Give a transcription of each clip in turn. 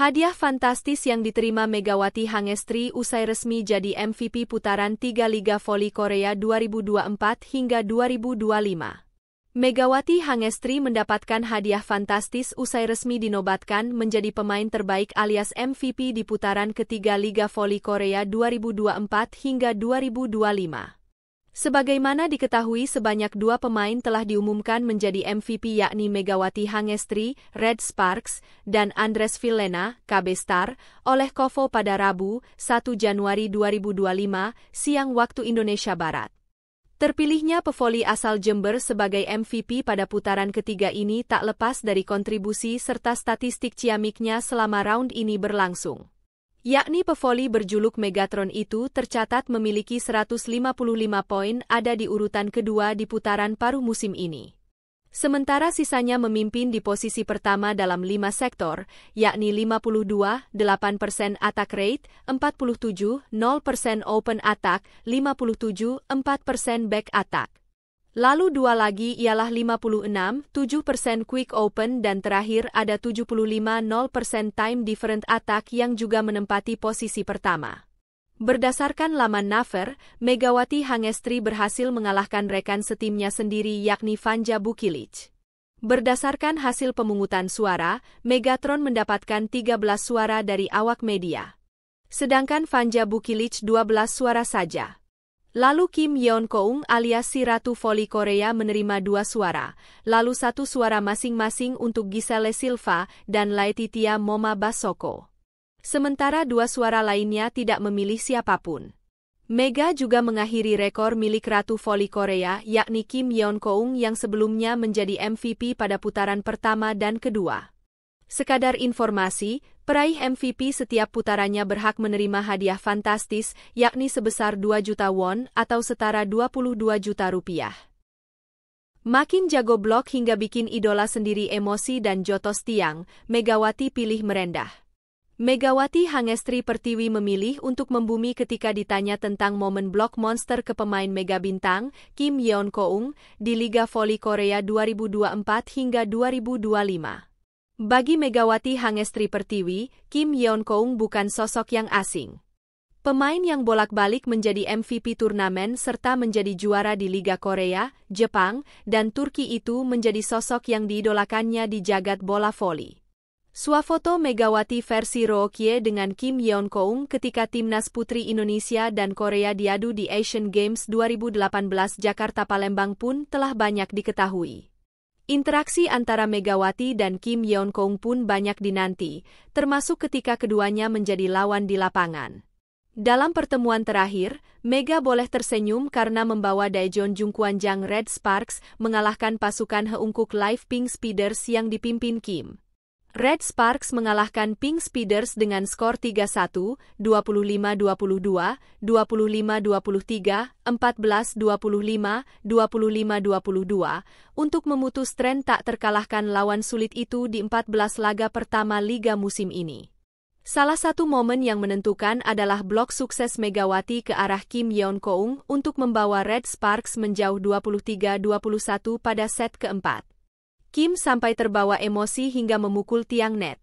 Hadiah fantastis yang diterima Megawati Hangestri usai resmi jadi MVP putaran 3 Liga Voli Korea 2024 hingga 2025. Megawati Hangestri mendapatkan hadiah fantastis usai resmi dinobatkan menjadi pemain terbaik alias MVP di putaran ketiga Liga Voli Korea 2024 hingga 2025. Sebagaimana diketahui, sebanyak 2 pemain telah diumumkan menjadi MVP, yakni Megawati Hangestri, Red Sparks, dan Andres Villena, KB Star, oleh KOFO pada Rabu, 1 Januari 2025, siang waktu Indonesia Barat. Terpilihnya pevoli asal Jember sebagai MVP pada putaran ketiga ini tak lepas dari kontribusi serta statistik ciamiknya selama round ini berlangsung. Yakni pevoli berjuluk Megatron itu tercatat memiliki 155 poin, ada di urutan kedua di putaran paruh musim ini. Sementara sisanya memimpin di posisi pertama dalam 5 sektor, yakni 52,8% attack rate, 47,0% open attack, 57,4% back attack. Lalu 2 lagi ialah 56,7% quick open dan terakhir ada 75,0% time different attack yang juga menempati posisi pertama. Berdasarkan laman Naver, Megawati Hangestri berhasil mengalahkan rekan setimnya sendiri yakni Vanja Bukilic. Berdasarkan hasil pemungutan suara, Megatron mendapatkan 13 suara dari awak media. Sedangkan Vanja Bukilic 12 suara saja. Lalu Kim Yeon-keung alias si Ratu Voli Korea menerima 2 suara, lalu 1 suara masing-masing untuk Giselle Silva dan Laetitia Moma Basoko. Sementara 2 suara lainnya tidak memilih siapapun. Mega juga mengakhiri rekor milik Ratu Voli Korea yakni Kim Yeon-keung yang sebelumnya menjadi MVP pada putaran pertama dan kedua. Sekadar informasi, peraih MVP setiap putarannya berhak menerima hadiah fantastis, yakni sebesar 2 juta won atau setara 22 juta rupiah. Makin jago blok hingga bikin idola sendiri emosi dan jotos tiang, Megawati pilih merendah. Megawati Hangestri Pertiwi memilih untuk membumi ketika ditanya tentang momen blok monster ke pemain mega bintang, Kim Yeon-keung, di Liga Voli Korea 2024 hingga 2025. Bagi Megawati Hangestri Pertiwi, Kim Yeon-keung bukan sosok yang asing. Pemain yang bolak-balik menjadi MVP turnamen serta menjadi juara di Liga Korea, Jepang, dan Turki itu menjadi sosok yang diidolakannya di jagat bola voli. Swafoto Megawati versi Rookye dengan Kim Yeon-keung ketika timnas putri Indonesia dan Korea diadu di Asian Games 2018 Jakarta Palembang pun telah banyak diketahui. Interaksi antara Megawati dan Kim Yeon-keung pun banyak dinanti, termasuk ketika keduanya menjadi lawan di lapangan. Dalam pertemuan terakhir, Mega boleh tersenyum karena membawa Daejeon Jungkwanjang Red Sparks mengalahkan pasukan Heungkuk Live Pink Speeders yang dipimpin Kim. Red Sparks mengalahkan Pink Speeders dengan skor 3-1, 25-22, 25-23, 14-25, 25-22, untuk memutus tren tak terkalahkan lawan sulit itu di 14 laga pertama Liga musim ini. Salah satu momen yang menentukan adalah blok sukses Megawati ke arah Kim Yeon-keung untuk membawa Red Sparks menjauh 23-21 pada set keempat. Kim sampai terbawa emosi hingga memukul tiang net.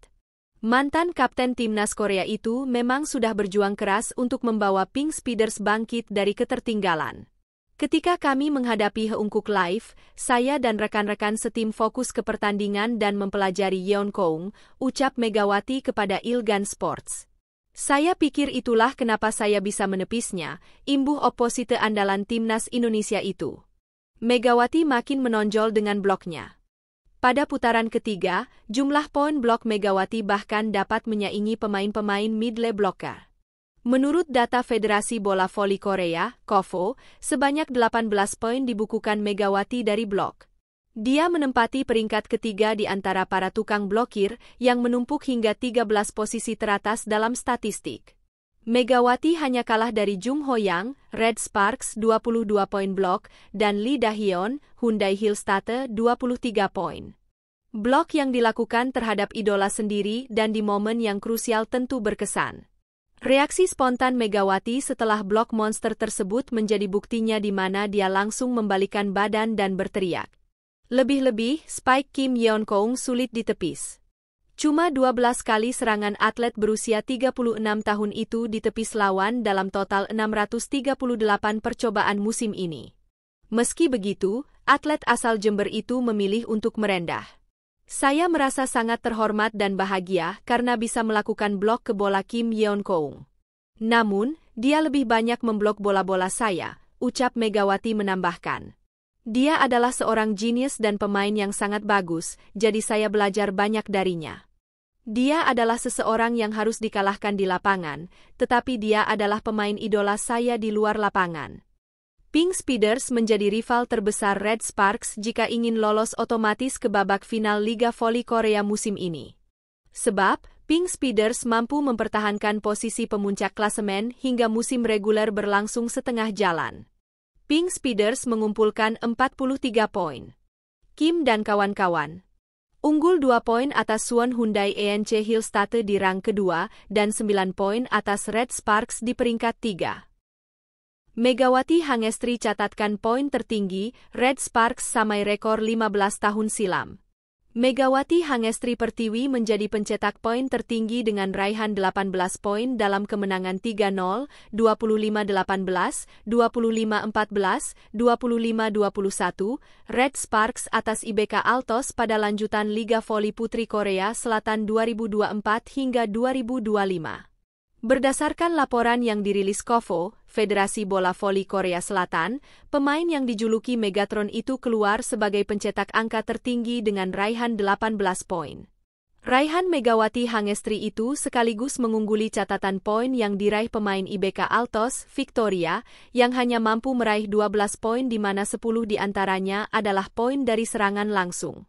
Mantan kapten timnas Korea itu memang sudah berjuang keras untuk membawa Pink Speeders bangkit dari ketertinggalan. Ketika kami menghadapi Heungkuk Live, saya dan rekan-rekan setim fokus ke pertandingan dan mempelajari Yeon-keung, ucap Megawati kepada Ilgan Sports. Saya pikir itulah kenapa saya bisa menepisnya, imbuh oposite andalan timnas Indonesia itu. Megawati makin menonjol dengan bloknya. Pada putaran ketiga, jumlah poin blok Megawati bahkan dapat menyaingi pemain-pemain middle blocker. Menurut data Federasi Bola Voli Korea, KOFO, sebanyak 18 poin dibukukan Megawati dari blok. Dia menempati peringkat ketiga di antara para tukang blokir yang menumpuk hingga 13 posisi teratas dalam statistik. Megawati hanya kalah dari Jung Ho-yang, Red Sparks 22 poin blok, dan Lee Da-hyun, Hyundai Hillstate 23 poin. Blok yang dilakukan terhadap idola sendiri dan di momen yang krusial tentu berkesan. Reaksi spontan Megawati setelah blok monster tersebut menjadi buktinya di mana dia langsung membalikan badan dan berteriak. Lebih-lebih, spike Kim Yeon-keung sulit ditepis. Cuma 12 kali serangan atlet berusia 36 tahun itu ditepis lawan dalam total 638 percobaan musim ini. Meski begitu, atlet asal Jember itu memilih untuk merendah. Saya merasa sangat terhormat dan bahagia karena bisa melakukan blok ke bola Kim Yeon Koung. Namun, dia lebih banyak memblok bola-bola saya, ucap Megawati menambahkan. Dia adalah seorang jenius dan pemain yang sangat bagus, jadi saya belajar banyak darinya. Dia adalah seseorang yang harus dikalahkan di lapangan, tetapi dia adalah pemain idola saya di luar lapangan. Pink Speeders menjadi rival terbesar Red Sparks jika ingin lolos otomatis ke babak final Liga Voli Korea musim ini. Sebab, Pink Speeders mampu mempertahankan posisi pemuncak klasemen hingga musim reguler berlangsung setengah jalan. Pink Speeders mengumpulkan 43 poin. Kim dan kawan-kawan unggul 2 poin atas Suwon Hyundai ENC Hillstate di rang kedua dan 9 poin atas Red Sparks di peringkat 3. Megawati Hangestri catatkan poin tertinggi, Red Sparks samai rekor 15 tahun silam. Megawati Hangestri Pertiwi menjadi pencetak poin tertinggi dengan raihan 18 poin dalam kemenangan 3-0, 25-18, 25-14, 25-21, Red Sparks atas IBK Altos pada lanjutan Liga Voli Putri Korea Selatan 2024 hingga 2025. Berdasarkan laporan yang dirilis KOVO, Federasi Bola Voli Korea Selatan, pemain yang dijuluki Megatron itu keluar sebagai pencetak angka tertinggi dengan raihan 18 poin. Raihan Megawati Hangestri itu sekaligus mengungguli catatan poin yang diraih pemain IBK Altos, Victoria, yang hanya mampu meraih 12 poin di mana 10 di antaranya adalah poin dari serangan langsung.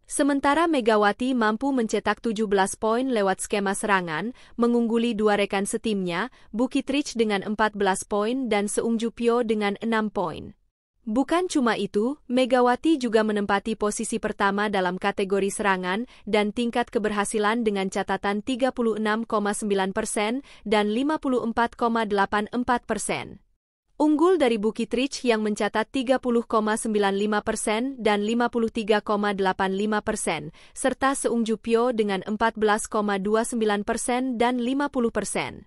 Sementara Megawati mampu mencetak 17 poin lewat skema serangan, mengungguli dua rekan setimnya, Bukit Rich dengan 14 poin dan Seung Ju Pyo dengan 6 poin. Bukan cuma itu, Megawati juga menempati posisi pertama dalam kategori serangan dan tingkat keberhasilan dengan catatan 36,9% dan 54,84%. Unggul dari Bukit Rich yang mencatat 30,95% dan 53,85%, serta Seung Ju Pyo dengan 14,29% dan 50%.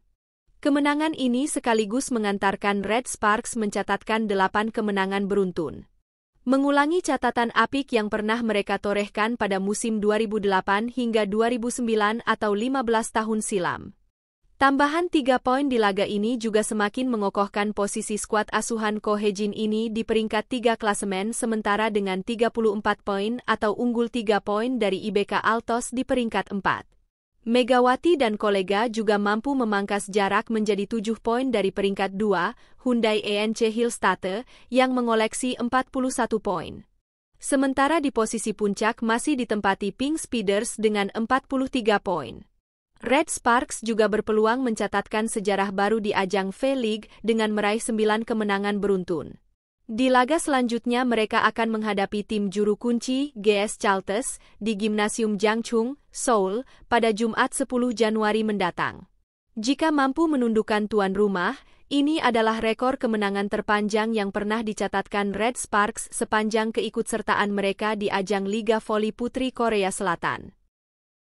Kemenangan ini sekaligus mengantarkan Red Sparks mencatatkan 8 kemenangan beruntun. Mengulangi catatan apik yang pernah mereka torehkan pada musim 2008 hingga 2009 atau 15 tahun silam. Tambahan 3 poin di laga ini juga semakin mengokohkan posisi skuad asuhan Ko Hejin ini di peringkat 3 klasemen sementara dengan 34 poin atau unggul 3 poin dari IBK Altos di peringkat 4. Megawati dan kolega juga mampu memangkas jarak menjadi 7 poin dari peringkat 2, Hyundai ENC Hillstate, yang mengoleksi 41 poin. Sementara di posisi puncak masih ditempati Pink Speeders dengan 43 poin. Red Sparks juga berpeluang mencatatkan sejarah baru di ajang V-League dengan meraih 9 kemenangan beruntun. Di laga selanjutnya mereka akan menghadapi tim juru kunci GS Chalters di Gimnasium Jangchung, Seoul, pada Jumat 10 Januari mendatang. Jika mampu menundukkan tuan rumah, ini adalah rekor kemenangan terpanjang yang pernah dicatatkan Red Sparks sepanjang keikutsertaan mereka di ajang Liga Voli Putri Korea Selatan.